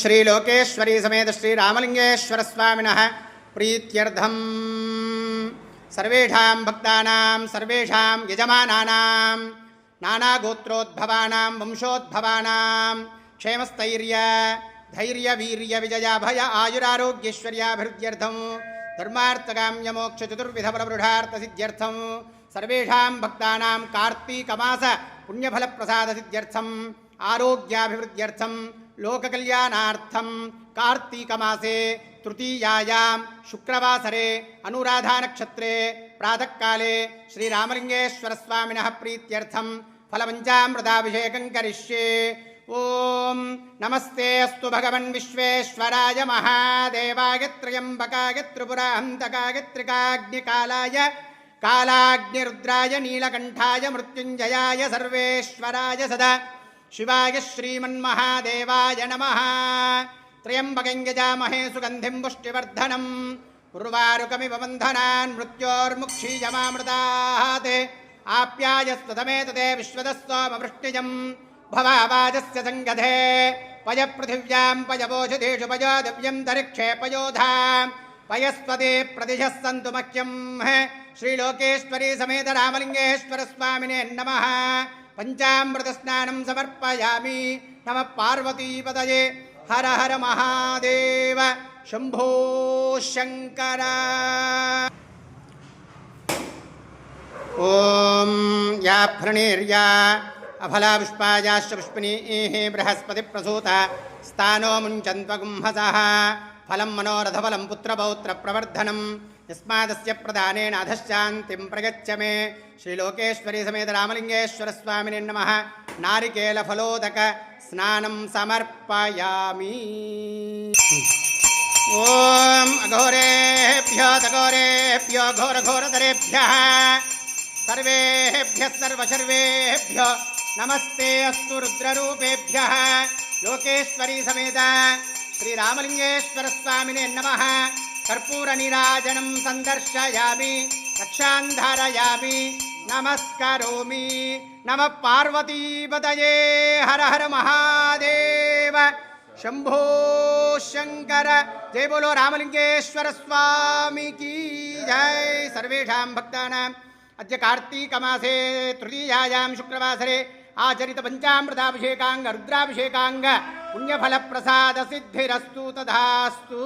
श्रीलोकेश्वरी समेत श्रीरामलिंगेश्वर स्वामिनः प्रीत्यर्थं सर्वेषां भक्तानां सर्वेषां यजमानानां नानागोत्रोद्भवानां वंशोद्भवानां क्षेमस्थैर्य धैर्य वीर्य विजयाभय आयुरारोग्यैश्वर्याभिवृद्ध्यर्थं धर्मार्थकाम्यमोक्षचतुर्विधफलवृढार्थसिद्ध्यर्थं सर्वेषां भक्तानां कार्तीकमास पुण्यफलप्रसादसिद्ध्यर्थं आरोग्याभिवृद्ध्यर्थं लोककल्याणार्थं कार्तीकमासे तृतीयायां शुक्रवासरे अनुराधानक्षत्रे प्रातःकाले श्रीरामलिंगेश्वरस्वामिनः प्रीत्यर्थं फलपञ्चामृताभिषेकं करिष्ये। ओम नमस्ते अस्तु भगवन् विश्वेश्वराय महादेवाय त्र्यंबकाय त्रिपुराहन्तकाय त्रिकाग्निकालाय कालाग्निरुद्राय नीलकण्ठाय मृत्युञ्जयाय सर्वेश्वराय सदा शिवाय श्रीमन्महादेवाय नमः। त्र्यंबकं यजामहे सुगन्धिं पुष्टिवर्धनं उर्वारुकमिव बन्धनान् मृत्योर्मुक्षीयमामृतात् आप्यायस्ततमेतते विश्वदस्सोमवृष्टिजम् भवावाजस्य संगधे पयपृथिव्यां पयवोषधेषु पयोदिव्यं तरिक्षे पयोधां पयस्पते प्रदिशः सन्तु मह्यं श्रीलोकेश्वरी समेत रामलिंगेश्वर स्वामिने नमः। पंचामृतस्नानं समर्पयामि। नमः पार्वतीपतये। हर हर महादेव शंभो शंकर। ओम या प्रणीर्या अफला पुष्पायाश्च पुष्पिनीः बृहस्पति प्रसूता स्थानो मुञ्चन्त्वगुंहसः फलं मनोरथफलं पुत्रपौत्रप्रवर्धनं यस्मादस्य प्रदानेन अधश्शान्तिं प्रयच्छ मे। श्रीलोकेश्वरी समेत रामलिंगेश्वर स्वामिने नमः। नारिकेलफलोदक स्नानं समर्पयामि। ओम अघोरेभ्यो तघोरेभ्यो घोरघोरतरेभ्यः सर्वेभ्यः सर्वशर्वेभ्यो नमस्ते अस्तु रुद्ररूपेभ्यः। लोकेश्वरी समेत श्रीरामलिंगेश्वर स्वामिने नमः। कर्पूरनीराजनं सन्दर्शयामि रक्षान्धारयामि नमस्करोमि। नमः पार्वतीपतये। हर हर महादेव शंभो शंकर। जय बोलो रामलिंगेश्वर स्वामी की जय। सर्वेषां भक्तानां अद्य कार्तीकमासे तृतीयायां शुक्रवासरे आचरित पंचामृताभिषेकांग रुद्राभिषेकांग पुण्यफलप्रसाद सिद्धिरस्तु तथास्तु।